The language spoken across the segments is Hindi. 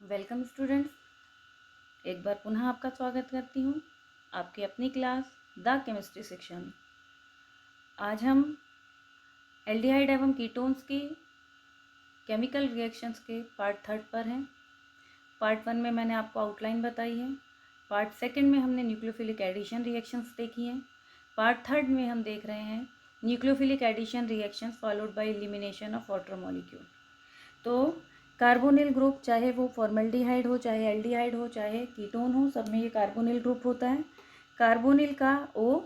वेलकम स्टूडेंट्स, एक बार पुनः आपका स्वागत करती हूँ आपकी अपनी क्लास द केमिस्ट्री सेक्शन में। आज हम एल्डिहाइड एवं कीटोन्स की केमिकल रिएक्शंस के पार्ट 3 पर हैं। पार्ट 1 में मैंने आपको आउटलाइन बताई है। पार्ट 2 में हमने न्यूक्लियोफिलिक एडिशन रिएक्शंस देखी हैं। पार्ट 3 में हम देख रहे हैं nucleophilic addition reactions followed by elimination of water molecule. तो कार्बोनिल ग्रुप, चाहे वो फॉर्मल्डिहाइड हो, चाहे एल्डिहाइड हो, चाहे कीटोन हो, सब में ये कार्बोनिल ग्रुप होता है। कार्बोनिल का O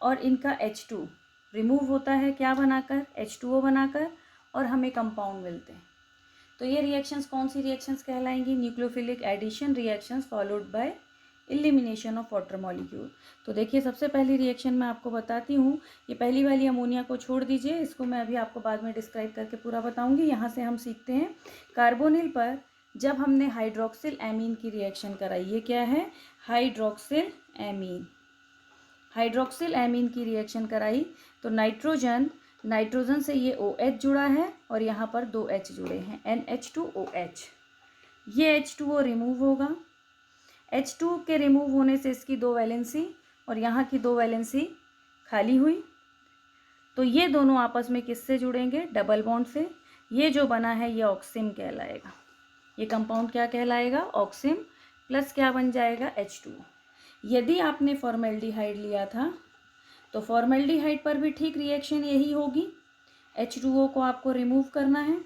और इनका H2 रिमूव होता है, क्या बनाकर? H2O बनाकर, और हमें कंपाउंड मिलते हैं। तो ये रिएक्शंस कौन सी रिएक्शंस कहलाएंगी? Nucleophilic addition reactions followed by elimination of water molecule. तो देखिए, सबसे पहली रिएक्शन मैं आपको बताती हूँ। ये पहली वाली अमोनिया को छोड़ दीजिए, इसको मैं अभी आपको बाद में डिस्क्राइब करके पूरा बताऊँगी। यहाँ से हम सीखते हैं कार्बोनिल पर जब हमने हाइड्रोक्सिल एमीन की रिएक्शन कराई। ये क्या है? Hydroxyl amine. हाइड्रोक्सिल एमीन की रिएक्शन कराई तो नाइट्रोजन से ये OH जुड़ा है और यहाँ पर 2 H जुड़े हैं, NH2OH। ये H2O रिमूव होगा। H2 के रिमूव होने से इसकी 2 वैलेंसी और यहाँ की 2 वैलेंसी खाली हुई। तो ये दोनों आपस में किससे जुड़ेंगे? डबल बॉन्ड से। ये जो बना है ये ऑक्सिम कहलाएगा। ये कंपाउंड क्या कहलाएगा? ऑक्सिम। प्लस क्या बन जाएगा? H2O। यदि आपने फॉर्मेल्डिहाइड लिया था तो फॉर्मेल्डिहाइड पर भी ठीक रिएक्शन यही होगी। H2O को आपको रिमूव करना है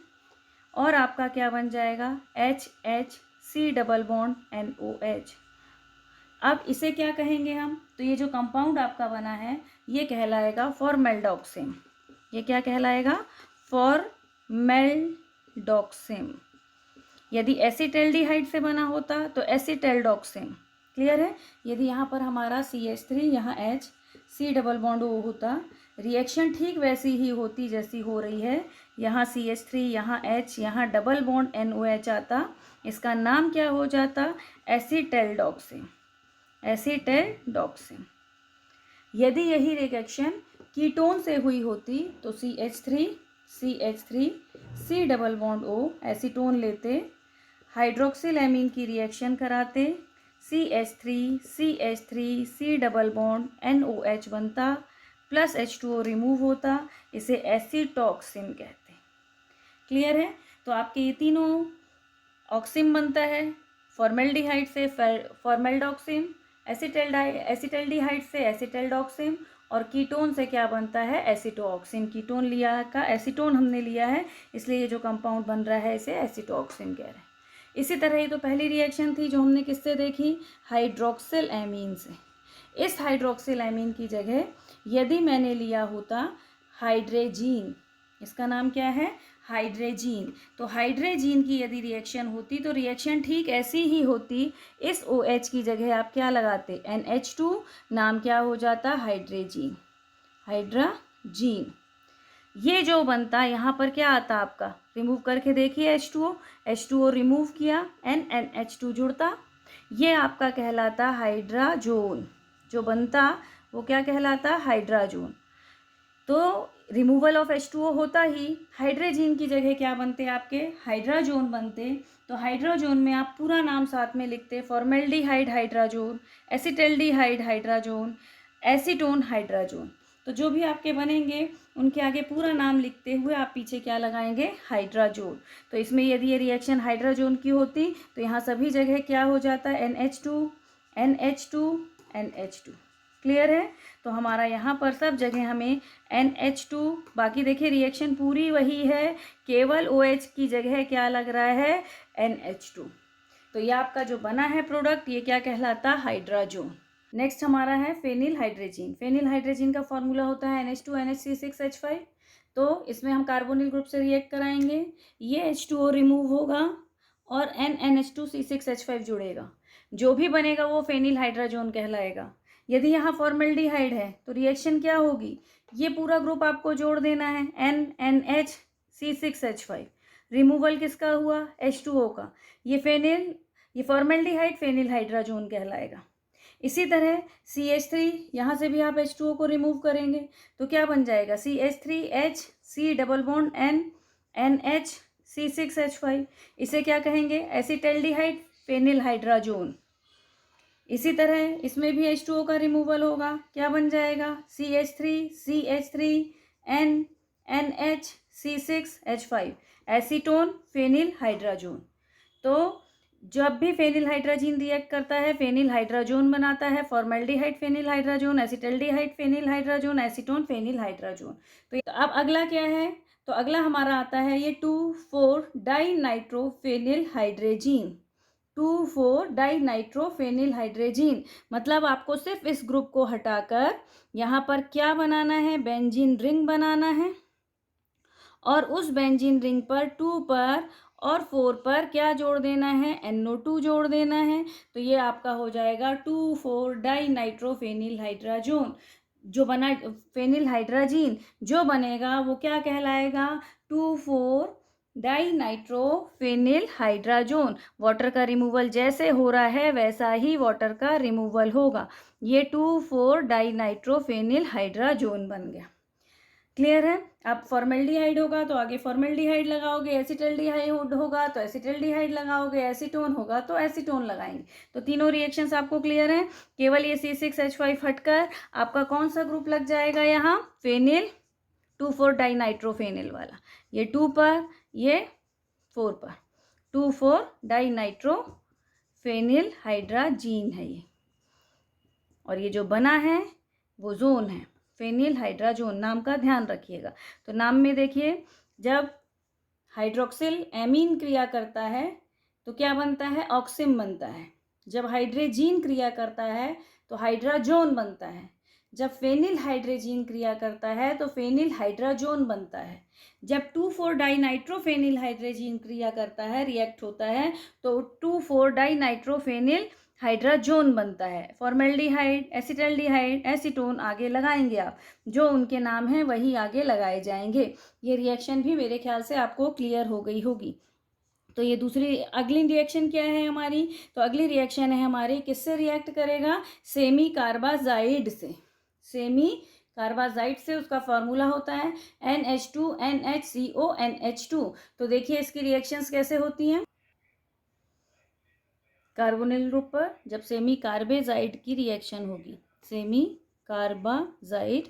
और आपका क्या बन जाएगा? HHC double bond NOH। अब इसे क्या कहेंगे हम? तो ये जो कंपाउंड आपका बना है ये कहलाएगा फॉर्मेल्डॉक्सिम। ये क्या कहलाएगा? फॉर्मेल्डॉक्सिम। यदि एसिटल्डिहाइड से बना होता तो एसिटल्डॉक्सिम। क्लियर है? यदि यहाँ पर हमारा CH3, यहाँ H, C double bond O होता, रिएक्शन ठीक वैसी ही होती जैसी हो रही है। यहाँ CH3, यहाँ H, यहाँ डबल बॉन्ड NOH आता। इसका नाम क्या हो जाता? एसिटल्डॉक्सिम। एसिटल्डॉक्सिम। यदि यही रिएक्शन कीटोन से हुई होती तो CH3 C double bond O acetone लेते, हाइड्रोक्सिल एमीन की रिएक्शन कराते, CH3 C double bond NOH बनता, प्लस H2O रिमूव होता। इसे एसिटॉक्सिम कहते हैं। क्लियर है? तो आपके ये तीनों ऑक्सिम बनता है। फॉर्मेल्डिहाइड से फॉर्मेल्डॉक्सिम, एसिटल्डिहाइड से एसिटल्डॉक्सिम, और कीटोन से क्या बनता है? एसिटोऑक्सिम। कीटोन लिया का एसीटोन हमने लिया है, इसलिए ये जो कंपाउंड बन रहा है इसे एसिटोऑक्सिम कह रहे हैं। इसी तरह ही तो पहली रिएक्शन थी जो हमने किससे देखी? हाइड्रोक्सिल एमीन से। इस हाइड्रोक्सिल एमीन की जगह यदि मैंने लिया होता हाइड्रेजीन, इसका नाम क्या है? हाइड्रेजीन। तो हाइड्रेजीन की यदि रिएक्शन होती तो रिएक्शन ठीक ऐसी ही होती। इस OH की जगह आप क्या लगाते? NH2, नाम क्या हो जाता? हाइड्रेजीन। हाइड्राजीन। ये जो बनता, यहाँ पर क्या आता आपका? रिमूव करके देखिए H2O रिमूव किया, NH2 जुड़ता, ये आपका कहलाता हाइड्राजोन। जो बनता वो क्या कहलाता? हाइड्राजोन। तो रिमूवल ऑफ H2O होता ही हाइड्रोजीन की जगह क्या बनते? आपके हाइड्राजोन बनते। तो हाइड्राजोन में आप पूरा नाम साथ में लिखते, formaldehyde hydrazone, acetaldehyde hydrazone, acetone hydrazone. तो जो भी आपके बनेंगे उनके आगे पूरा नाम लिखते हुए आप पीछे क्या लगाएंगे? हाइड्राजोन। तो इसमें यदि ये रिएक्शन हाइड्राजोन की होती तो यहाँ सभी जगह क्या हो जाता? NH2 NH2 NH2। क्लियर है? तो हमारा यहाँ पर सब जगह हमें NH2, बाकी देखिए रिएक्शन पूरी वही है, केवल OH की जगह क्या लग रहा है? NH2। तो ये आपका जो बना है प्रोडक्ट ये क्या कहलाता? हाइड्राजोन। नेक्स्ट हमारा है फेनिल हाइड्रेजीन। फेनिल हाइड्रेजीन का फॉर्मूला होता है NH2NH3CH5। तो इसमें हम कार्बोनिल ग्रुप से रिएक्ट कराएंगे, ये H2O रिमूव होगा और NH2C6H5 जुड़ेगा। जो भी बनेगा वो फेनिल हाइड्राजोन कहलाएगा। यदि यहाँ फॉर्मेल्डिहाइड है तो रिएक्शन क्या होगी? ये पूरा ग्रुप आपको जोड़ देना है, NNHC6H5। रिमूवल किसका हुआ? H2O का। ये फॉर्मेल्डिहाइड फेनिल हाइड्राजोन कहलाएगा। इसी तरह CH3, यहाँ से भी आप H2O को रिमूव करेंगे तो क्या बन जाएगा? CH3H C double bond N NH C6H5, इसे क्या कहेंगे, एसिटल्डिहाइड फेनिल हाइड्राजोन। इसी तरह इसमें भी H2O का रिमूवल होगा, क्या बन जाएगा, CH3 NH C6H5, acetone phenyl hydrazone. तो जब भी फेनिल हाइड्राजीन रिएक्ट करता है फेनिल हाइड्राजोन बनाता है, formaldehyde phenyl hydrazone, acetaldehyde phenyl hydrazone, acetone phenyl hydrazone. तो अब अगला क्या है, तो अगला हमारा आता है ये 2,4 डाइनाइट्रोफेनिल हाइड्रेजीन। 2,4 डाइनाइट्रोफेनिल हाइड्रेजीन, मतलब आपको सिर्फ इस ग्रुप को हटाकर यहाँ पर क्या बनाना है, बेंजीन रिंग बनाना है, और उस बेंजीन रिंग पर 2 पर और 4 पर क्या जोड़ देना है, NO2 जोड़ देना है। तो ये आपका हो जाएगा 2,4 डाइनाइट्रोफेनिल हाइड्राजोन। जो बना फेनिल हाइड्राजीन जो बनेगा वो क्या कहलाएगा, 2,4 डाइनाइट्रोफेनिल हाइड्राजोन। वाटर का रिमूवल जैसे हो रहा है वैसा ही वाटर का रिमूवल होगा। ये 2,4 डाइनाइट्रोफेनिल हाइड्राजोन बन गया। क्लियर है। अब फॉर्मल्डिहाइड होगा तो आगे फॉर्मल्डिहाइड लगाओगे, एसिटल्डिहाइड होगा तो एसिटल्डिहाइड लगाओगे, एसीटोन होगा तो एसीटोन लगाएंगे। तो तीनों रिएक्शंस आपको क्लियर हैं। केवल ये C6H5 हटकर आपका कौन सा ग्रुप लग जाएगा यहाँ, फेनिल 2,4 डाइनाइट्रोफेनिल वाला। ये 2 पर, ये 4 पर, 2,4 डाइनाइट्रोफेनिल हाइड्राजीन है ये, और ये जो बना है वो जोन है फेनिल हाइड्राजोन। नाम का ध्यान रखिएगा। तो नाम में देखिए, जब हाइड्रोक्सिल एमीन क्रिया करता है तो क्या बनता है, ऑक्सिम बनता है। जब हाइड्रेजीन क्रिया करता है तो हाइड्राजोन बनता है। जब फेनिल हाइड्रेजीन क्रिया करता है तो फेनिल हाइड्राजोन बनता है। जब 2,4 डाइनाइट्रोफेनिल हाइड्रेजीन क्रिया करता है, रिएक्ट होता है, तो 2,4 डाइनाइट्रोफेनिल हाइड्राजोन बनता है। फॉर्मल्डिहाइड, एसिटल्डिहाइड, एसीटोन आगे लगाएंगे आप, जो उनके नाम हैं वही आगे लगाए जाएंगे। ये रिएक्शन भी मेरे ख्याल से आपको क्लियर हो गई होगी। तो ये दूसरी अगली रिएक्शन क्या है हमारी, तो अगली रिएक्शन है हमारी किससे रिएक्ट करेगा, सेमी कार्बाजाइड से। सेमी कार्बाजाइड से उसका फॉर्मूला होता है NH2NHCONH2। तो देखिए इसकी रिएक्शंस कैसे होती हैं। कार्बोनिल ग्रुप पर जब सेमी कार्बेजाइड की रिएक्शन होगी, सेमी कार्बाजाइड,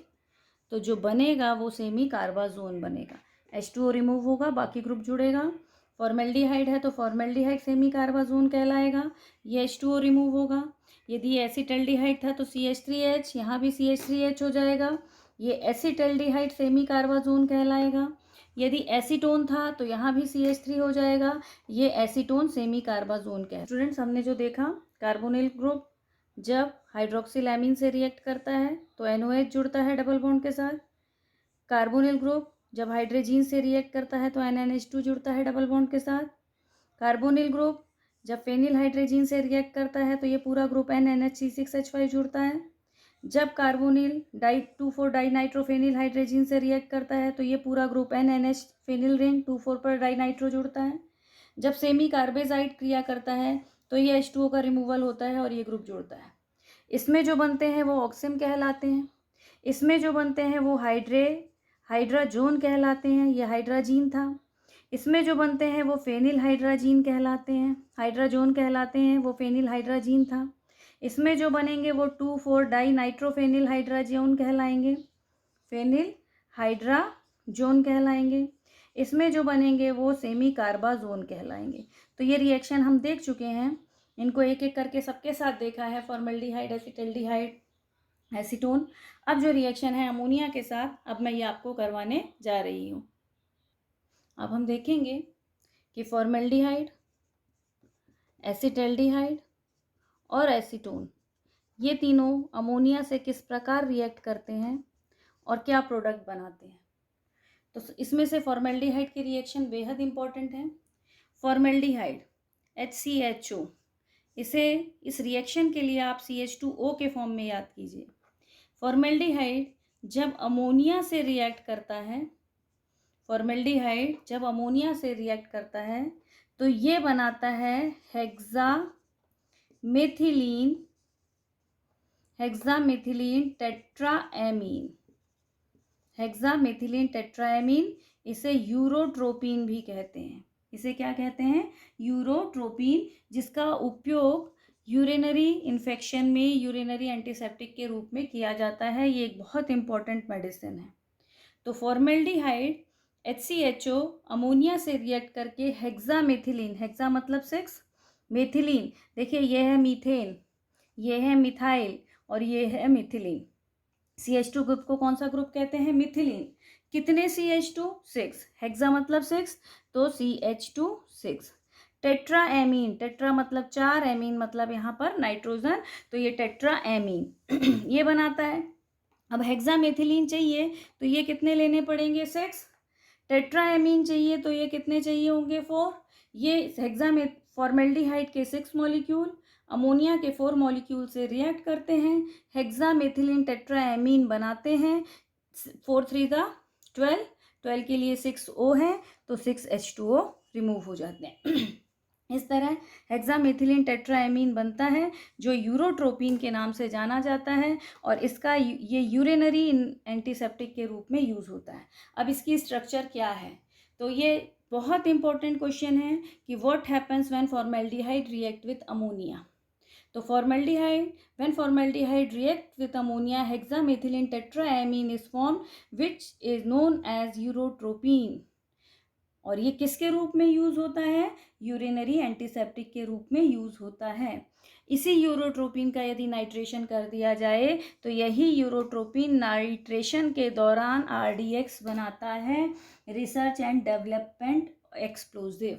तो जो बनेगा वो सेमी कार्बाजोन बनेगा। H2O रिमूव होगा, बाकी ग्रुप जुड़ेगा। फॉर्मल्डिहाइड है तो फॉर्मल्डिहाइड सेमी कार्बाजोन कहलाएगा, ये H2O रिमूव होगा। यदि एसिटल्डिहाइड था तो CH3H, यहाँ भी CH3H हो जाएगा, ये एसिटल्डिहाइड सेमी कार्बाजोन कहलाएगा। यदि एसीटोन था तो यहाँ भी CH3 हो जाएगा, ये एसीटोन सेमी कार्बाजोन का है। स्टूडेंट्स, हमने जो देखा, कार्बोनिल ग्रुप जब हाइड्रोक्सिल एमीन से रिएक्ट करता है तो NOH जुड़ता है डबल बॉन्ड के साथ। कार्बोनिल ग्रुप जब हाइड्रोजीन से रिएक्ट करता है तो NNH2 जुड़ता है डबल बॉन्ड के साथ। कार्बोनिल ग्रुप जब फेनिल हाइड्रोजीन से रिएक्ट करता है तो ये पूरा ग्रुप NNHC6H5 जुड़ता है। जब कार्बोनिल 2,4 डाइनाइट्रोफेनिल हाइड्रोजीन से रिएक्ट करता है तो ये पूरा ग्रुप NNH फेनिल रिंग 2,4 पर डाइनाइट्रो जुड़ता है। जब सेमी कार्बेजाइड क्रिया करता है तो ये H2O का रिमूवल होता है और ये ग्रुप जुड़ता है। इसमें जो बनते हैं वो ऑक्सिम कहलाते हैं, इसमें जो बनते हैं वो हाइड्राजोन कहलाते हैं, ये हाइड्राजीन था। इसमें जो बनते हैं वो फेनिल हाइड्राजीन कहलाते हैं, हाइड्राजोन कहलाते हैं, वो फेनिल हाइड्राजीन था। इसमें जो बनेंगे वो 2,4 डाइनाइट्रोफेनिल हाइड्राजोन कहलाएंगे, फेनिल हाइड्राजोन कहलाएंगे। इसमें जो बनेंगे वो सेमी कार्बाजोन कहलाएंगे। तो ये रिएक्शन हम देख चुके हैं, इनको एक एक करके सबके साथ देखा है, फॉर्मल्डिहाइड, एसिटल्डिहाइड, एसीटोन। अब जो रिएक्शन है अमोनिया के साथ, अब मैं ये आपको करवाने जा रही हूँ। अब हम देखेंगे कि फॉर्मल्डिहाइड, एसिटल्डिहाइड और एसीटोन, ये तीनों अमोनिया से किस प्रकार रिएक्ट करते हैं और क्या प्रोडक्ट बनाते हैं। तो इसमें से फॉर्मल्डिहाइड की रिएक्शन बेहद इंपॉर्टेंट है। फॉर्मल्डिहाइड HCHO, इसे इस रिएक्शन के लिए आप CH2O के फॉर्म में याद कीजिए। फॉर्मल्डिहाइड जब अमोनिया से रिएक्ट करता है, फॉर्मल्डिहाइड जब अमोनिया से रिएक्ट करता है तो ये बनाता है हेक्सामेथिलीन टेट्राएमीन। हेक्सामेथिलीन टेट्राएमीन, इसे यूरोट्रोपिन भी कहते हैं। इसे क्या कहते हैं? यूरोट्रोपिन, जिसका उपयोग यूरिनरी इन्फेक्शन में यूरिनरी एंटीसेप्टिक के रूप में किया जाता है। ये एक बहुत इंपॉर्टेंट मेडिसिन है। तो फॉर्मेल्डिहाइड HCHO अमोनिया से रिएक्ट करके हेक्सामेथिलीन, हेक्सा मतलब 6, मेथिलीन, देखिए ये है मीथेन, ये है मिथाइल और ये है मिथिलीन। CH2 ग्रुप को कौन सा ग्रुप कहते हैं? मिथिलीन। कितने CH2? 6। हेक्सा मतलब 6, तो CH2 6। टेट्रा एमीन, टेट्रा मतलब 4, एमीन मतलब यहाँ पर नाइट्रोजन, तो ये टेट्रा एमीन ये बनाता है। अब हेक्सामेथिलीन चाहिए तो ये कितने लेने पड़ेंगे? 6। टेट्रा एमीन चाहिए तो ये कितने चाहिए होंगे? 4। ये फॉर्मेल्डिहाइड के 6 मॉलिक्यूल अमोनिया के 4 मॉलिक्यूल से रिएक्ट करते हैं, हेक्सामेथिलीन टेट्राएमीन बनाते हैं। 4 3 का 12, 12 के लिए 6 O है तो 6 H2O रिमूव हो जाते हैं इस तरह हेक्सामेथिलीन टेट्राएमीन बनता है, जो यूरोट्रोपिन के नाम से जाना जाता है, और इसका ये यूरिनरी एंटीसेप्टिक के रूप में यूज़ होता है। अब इसकी स्ट्रक्चर क्या है? तो ये बहुत इंपॉर्टेंट क्वेश्चन है कि what happens when formaldehyde react with ammonia. तो when formaldehyde react with ammonia, hexamethylene tetraamine is formed, which is known as urotropine. और ये किसके रूप में यूज होता है? यूरिनरी एंटीसेप्टिक के रूप में यूज होता है। इसी यूरोट्रोपिन का यदि नाइट्रेशन कर दिया जाए तो यही यूरोट्रोपिन नाइट्रेशन के दौरान RDX बनाता है, research and development explosive.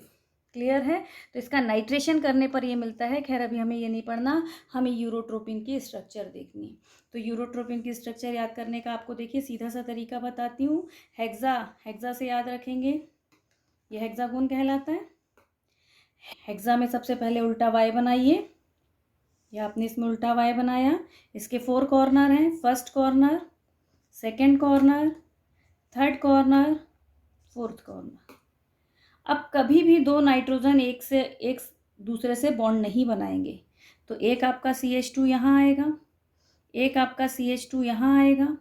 Clear है? तो इसका नाइट्रेशन करने पर ये मिलता है। खैर अभी हमें ये नहीं पढ़ना, हमें यूरोट्रोपिन की स्ट्रक्चर देखनी है। तो यूरोट्रोपिन की स्ट्रक्चर याद करने का आपको देखिए सीधा सा तरीका बताती हूँ। हेक्सा से याद रखेंगे, ये हेक्सागोन कहलाता है। हेक्सा में सबसे पहले उल्टा वाई बनाइए, या आपने इसमें उल्टा वाई बनाया। इसके 4 कॉर्नर हैं, first corner, second corner, third corner, fourth corner. अब कभी भी 2 नाइट्रोजन एक दूसरे से बॉन्ड नहीं बनाएंगे, तो एक आपका CH2 यहाँ आएगा, एक आपका CH2 यहाँ आएगा,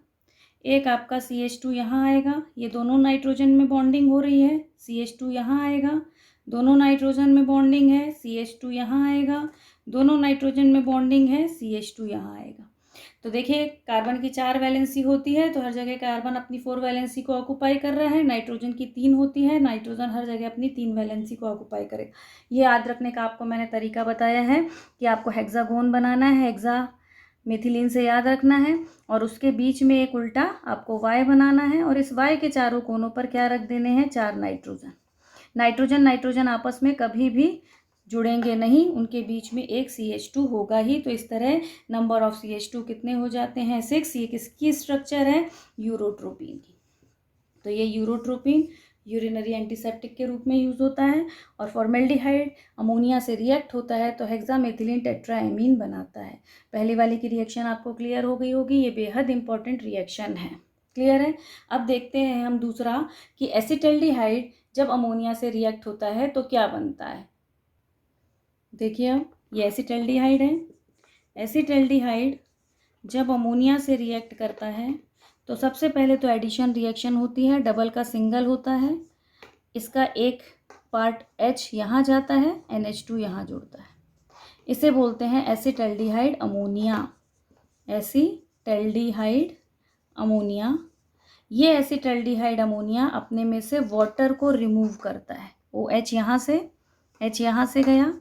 एक आपका CH2 यहाँ आएगा। ये दोनों नाइट्रोजन में बॉन्डिंग हो रही है, CH2 यहाँ आएगा, दोनों नाइट्रोजन में बॉन्डिंग है, CH2 यहाँ आएगा, दोनों नाइट्रोजन में बॉन्डिंग है, CH2 यहाँ आएगा। तो देखिए कार्बन की 4 वैलेंसी होती है, तो हर जगह कार्बन अपनी 4 वैलेंसी को ऑक्युपाई कर रहा है। नाइट्रोजन की 3 होती है, नाइट्रोजन हर जगह अपनी 3 वैलेंसी को ऑक्युपाई करेगा। ये याद रखने का आपको मैंने तरीका बताया है कि आपको हेक्सागोन बनाना है, हेक्सामेथिलीन से याद रखना है, और उसके बीच में एक उल्टा आपको वाई बनाना है, और इस वाई के चारों कोनों पर क्या रख देने हैं? 4 नाइट्रोजन आपस में कभी भी जुड़ेंगे नहीं, उनके बीच में एक CH2 होगा ही। तो इस तरह नंबर ऑफ CH2 कितने हो जाते हैं? 6। ये किसकी स्ट्रक्चर है? यूरोट्रोपिन की। तो ये यूरोट्रोपिन यूरिनरी एंटीसेप्टिक के रूप में यूज होता है, और फॉर्मेल्डिहाइड अमोनिया से रिएक्ट होता है तो हेक्सामेथिलीन टेट्राएमीन बनाता है। पहली वाली की रिएक्शन आपको क्लियर हो गई होगी, ये बेहद इंपॉर्टेंट रिएक्शन है। क्लियर है? अब देखते हैं हम दूसरा कि एसिटल्डिहाइड जब अमोनिया से रिएक्ट होता है तो क्या बनता है। देखिए अब ये एसिटल्डिहाइड है। एसिटल्डिहाइड जब अमोनिया से रिएक्ट करता है तो सबसे पहले तो एडिशन रिएक्शन होती है, डबल का सिंगल होता है। इसका एक पार्ट H यहाँ जाता है, NH2 यहाँ जुड़ता है। इसे बोलते हैं एसिटल्डिहाइड अमोनिया। एसिटल्डिहाइड अमोनिया, ये एसिटल्डिहाइड अमोनिया अपने में से वाटर को रिमूव करता है। OH यहाँ से, H यहाँ से गया,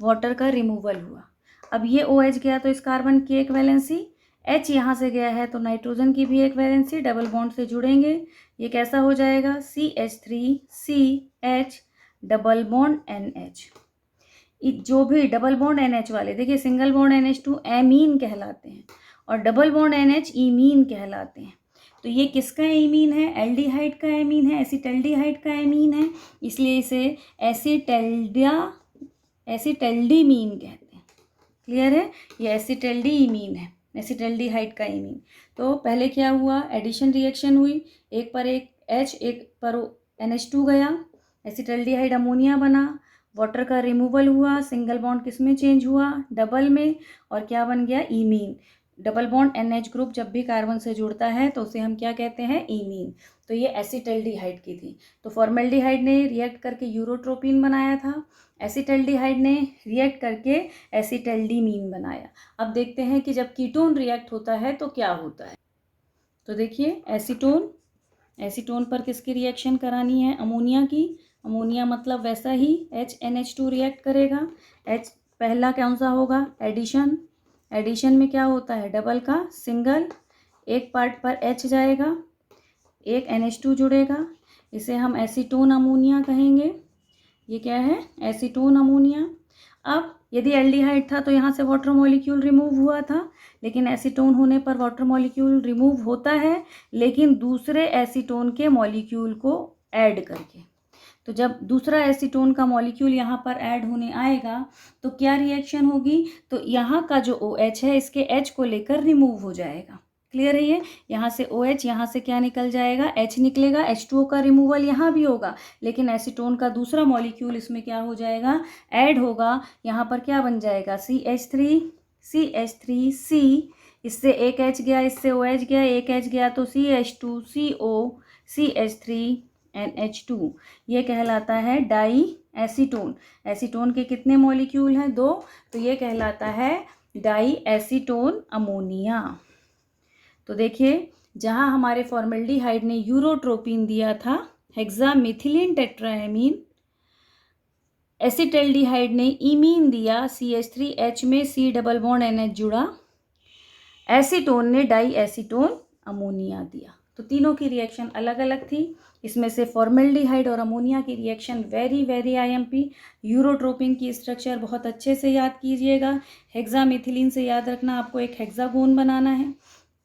वाटर का रिमूवल हुआ। अब ये OH गया तो इस कार्बन की एक वैलेंसी, H यहाँ से गया है तो नाइट्रोजन की भी एक वैलेंसी, डबल बॉन्ड से जुड़ेंगे। ये कैसा हो जाएगा? CH3CH double bond NH। जो भी डबल बॉन्ड NH वाले, देखिए सिंगल बॉन्ड NH2 एमीन कहलाते हैं, और डबल बॉन्ड NH ईमीन कहलाते हैं। तो ये किसका एमीन है? एल्डिहाइड का एमीन है, एसिटल्डिहाइड का एमीन है, इसलिए इसे एसिटल्डीमीन कहते हैं। क्लियर है? ये एसिटल्डीमीन है, एसिटल्डिहाइड का एमीन। तो पहले क्या हुआ? एडिशन रिएक्शन हुई, एक पर एक H, एक पर NH2 गया, एसिटल्डिहाइड अमोनिया बना, वाटर का रिमूवल हुआ, सिंगल बॉन्ड किस में चेंज हुआ? डबल में, और क्या बन गया? ईमीन। डबल बॉन्ड NH ग्रुप जब भी कार्बन से जुड़ता है तो उसे हम क्या कहते हैं, इमीन। तो ये एसिटल्डिहाइड की थी। तो फॉर्मल्डिहाइड ने रिएक्ट करके यूरोट्रोपिन बनाया था, एसिटल्डिहाइड ने रिएक्ट करके एसिटल्डीमीन बनाया। अब देखते हैं कि जब कीटोन रिएक्ट होता है तो क्या होता है। तो देखिए एसीटोन पर किसकी रिएक्शन करानी है, अमोनिया की। अमोनिया मतलब वैसा ही HNH2 रिएक्ट करेगा। H पहला कौन सा होगा, एडिशन। एडिशन में क्या होता है, डबल का सिंगल, एक पार्ट पर H जाएगा, एक NH2 जुड़ेगा, इसे हम एसीटोन अमोनिया कहेंगे। ये क्या है, एसीटोन अमोनिया। अब यदि एल्डिहाइड था तो यहाँ से वाटर मॉलिक्यूल रिमूव हुआ था, लेकिन एसीटोन होने पर वाटर मॉलिक्यूल रिमूव होता है, लेकिन दूसरे एसीटोन के मॉलिक्यूल को ऐड करके। तो जब दूसरा एसीटोन का मॉलिक्यूल यहाँ पर ऐड होने आएगा तो क्या रिएक्शन होगी, तो यहाँ का जो OH है इसके H को लेकर रिमूव हो जाएगा। क्लियर है ये, यहाँ से OH, यहाँ से क्या निकल जाएगा, H निकलेगा। H2O का रिमूवल यहाँ भी होगा, लेकिन एसीटोन का दूसरा मॉलिक्यूल इसमें क्या हो जाएगा, ऐड होगा। यहाँ पर क्या बन जाएगा, CH3C। इससे एक H गया, इससे OH गया, एक H गया तो CH2CO CH3NH2। ये कहलाता है डाई एसीटोन। एसीटोन के कितने मॉलिक्यूल हैं, 2, तो ये कहलाता है डाई एसीटोन अमोनिया। तो देखिए, जहाँ हमारे फॉर्मल्डिहाइड ने यूरोट्रोपिन दिया था, हेक्सामिथिलीन टेट्राएमीन, एसिटल्डिहाइड ने इमीन दिया, CH3H में C डबल बॉन्ड NH जुड़ा, एसीटोन ने डाई एसीटोन अमोनिया दिया। तो तीनों की रिएक्शन अलग अलग थी। इसमें से फॉर्मल्डिहाइड और अमोनिया की reaction very very IMP। Urotropine की स्ट्रक्चर बहुत अच्छे से याद कीजिएगा। हेक्सामिथिलीन से याद रखना, आपको एक हेक्सागोन बनाना है,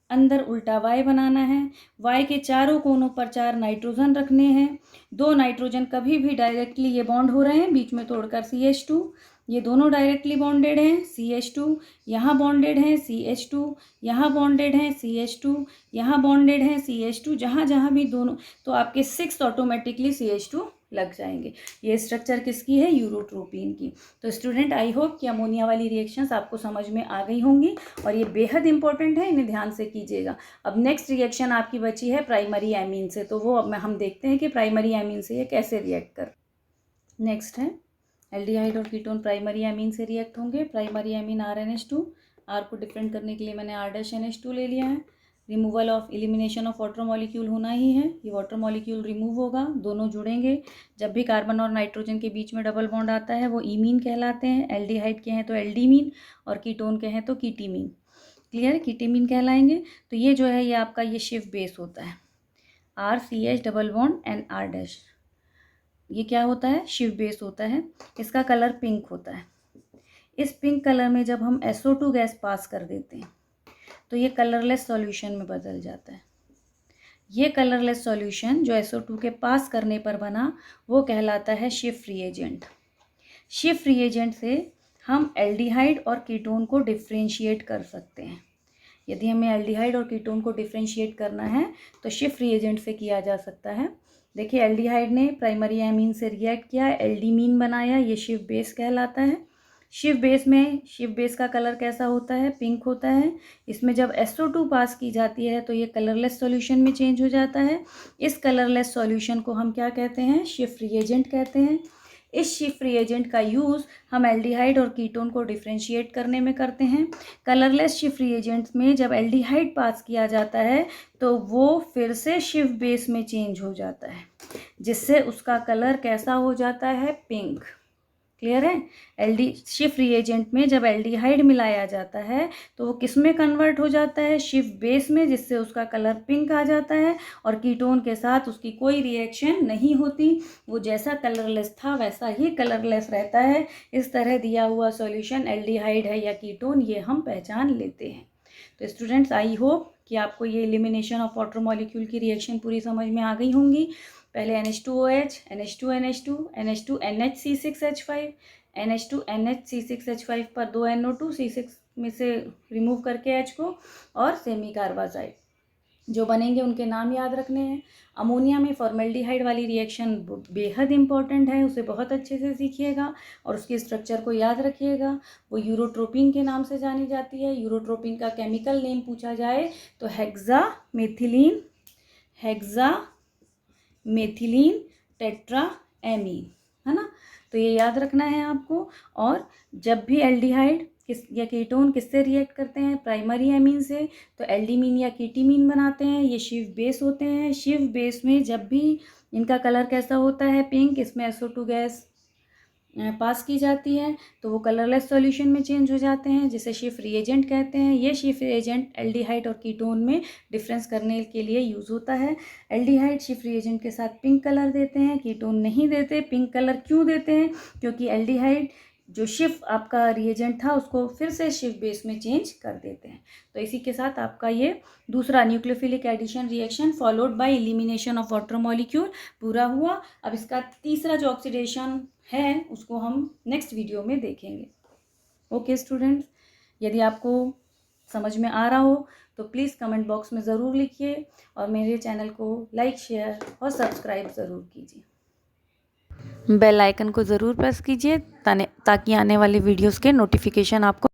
अंदर उल्टा Y बनाना है, Y के चारों कोनों पर 4 नाइट्रोजन रखने हैं। 2 नाइट्रोजन कभी भी डायरेक्टली ये बॉन्ड हो रहे हैं, बीच में तोड़कर CH2, ये दोनों डायरेक्टली बॉन्डेड हैं, CH2, यहाँ बॉन्डेड हैं CH2, यहाँ बॉन्डेड हैं CH2, यहाँ बॉन्डेड हैं CH2, जहाँ जहाँ भी दोनों, तो आपके 6 ऑटोमेटिकली CH2 लग जाएंगे। ये स्ट्रक्चर किसकी है, यूरोट्रोपिन की। तो स्टूडेंट, आई होप कि अमोनिया वाली रिएक्शंस आपको समझ में आ गई होंगी और ये बेहद इंपॉर्टेंट है, इन्हें ध्यान से कीजिएगा। अब नेक्स्ट रिएक्शन आपकी बची है प्राइमरी एमीन से, तो वो अब हम देखते हैं कि प्राइमरी एमीन से ये कैसे रिएक्ट कर। नेक्स्ट है एल्डिहाइड और कीटोन प्राइमरी एमीन से रिएक्ट होंगे। प्राइमरी एमीन RNH2, R को डिफरेंट करने के लिए मैंने R-NH2 ले लिया है। Removal of elimination of water molecule होना ही है, ये वाटर मॉलिक्यूल रिमूव होगा, दोनों जुड़ेंगे। जब भी कार्बन और नाइट्रोजन के बीच में डबल बॉन्ड आता है वो इमीन कहलाते हैं। एल्डिहाइड के हैं तो एल्डीमीन और कीटोन के हैं तो कीटीमीन। क्लियर, कीटीमीन कहलाएंगे। तो ये जो है ये आपका ये शिफ्ट बेस होता है, RCH डबल बॉन्ड NR-। ये क्या होता है, शिफ्ट बेस होता है। इसका कलर पिंक होता है। इस पिंक कलर में जब हम SO2 गैस पास कर देते हैं तो ये कलरलेस सॉल्यूशन में बदल जाता है। ये कलरलेस सॉल्यूशन जो SO2 के पास करने पर बना वो कहलाता है शिफ्ट रिएजेंट। शिफ्ट रिएजेंट से हम एल्डिहाइड और कीटोन को डिफ्रेंशिएट कर सकते हैं। यदि हमें एल्डिहाइड और कीटोन को डिफ्रेंशिएट करना है तो शिफ्ट रिएजेंट से किया जा सकता है। देखिए, एल्डिहाइड ने प्राइमरी एमीन से रिएक्ट किया, एल्डीमीन बनाया, ये शिफ्ट बेस कहलाता है। शिफ्ट बेस का कलर कैसा होता है, पिंक होता है। इसमें जब SO2 पास की जाती है तो ये कलरलेस सॉल्यूशन में चेंज हो जाता है। इस कलरलेस सॉल्यूशन को हम क्या कहते हैं, शिफ्ट रिएजेंट कहते हैं। इस शिफ्ट रिएजेंट का यूज़ हम एल्डिहाइड और कीटोन को डिफ्रेंशिएट करने में करते हैं। कलरलेस शिफ्ट रिएजेंट्स में जब एल्डिहाइड पास किया जाता है तो वो फिर से शिफ्ट बेस में चेंज हो जाता है, जिससे उसका कलर कैसा हो जाता है, पिंक। क्लियर है। शिफ्ट रिएजेंट में जब एल्डिहाइड मिलाया जाता है तो वो किस में कन्वर्ट हो जाता है, शिफ्ट बेस में, जिससे उसका कलर पिंक आ जाता है और कीटोन के साथ उसकी कोई रिएक्शन नहीं होती, वो जैसा कलरलेस था वैसा ही कलरलेस रहता है। इस तरह दिया हुआ सॉल्यूशन एल्डिहाइड है या कीटोन, ये हम पहचान लेते हैं। तो स्टूडेंट्स, आई होप कि आपको ये एलिमिनेशन ऑफ वाटर मॉलिक्यूल की रिएक्शन पूरी समझ में आ गई होंगी। पहले NH2OH, NH2NH2, NH2NHC6H5, NH2NHC6H5 पर 2 NO2, C6 में से रिमूव करके H को, और सेमी कार्बाजाइड। जो बनेंगे उनके नाम याद रखने हैं। अमोनिया में फॉर्मेल्डिहाइड वाली रिएक्शन बेहद इंपॉर्टेंट है, उसे बहुत अच्छे से सीखिएगा और उसके स्ट्रक्चर को याद रखिएगा। वो यूरोट्रोपिन के नाम से जानी जाती है। यूरोट्रोपिन का केमिकल नेम पूछा जाए तो हेक्सामेथिलीन टेट्राएमीन, है ना। तो ये याद रखना है आपको। और जब भी एल्डिहाइड या कीटोन किससे रिएक्ट करते हैं, प्राइमरी एमीन से, तो एल्डिमीन या कीटीमीन बनाते हैं। ये शिव बेस होते हैं। शिव बेस में जब भी इनका कलर कैसा होता है, पिंक, इसमें SO2 गैस पास की जाती है तो वो कलरलेस सॉल्यूशन में चेंज हो जाते हैं, जिसे शिफ रिएजेंट कहते हैं। ये शिफ रिएजेंट एल्डिहाइड और कीटोन में डिफरेंस करने के लिए यूज़ होता है। एल्डिहाइड शिफ रिएजेंट के साथ पिंक कलर देते हैं, कीटोन नहीं देते। पिंक कलर क्यों देते हैं? क्योंकि एल्डिहाइड जो शिफ आपका रिएजेंट था उसको फिर से शिफ बेस में चेंज कर देते हैं। तो इसी के साथ आपका ये दूसरा nucleophilic addition reaction followed by elimination of water molecule पूरा हुआ। अब इसका तीसरा जो ऑक्सीडेशन है उसको हम नेक्स्ट वीडियो में देखेंगे। ओके स्टूडेंट्स, यदि आपको समझ में आ रहा हो तो प्लीज़ कमेंट बॉक्स में ज़रूर लिखिए और मेरे चैनल को लाइक, शेयर और सब्सक्राइब ज़रूर कीजिए। बेल आइकन को ज़रूर प्रेस कीजिए ताकि आने वाले वीडियोस के नोटिफिकेशन आपको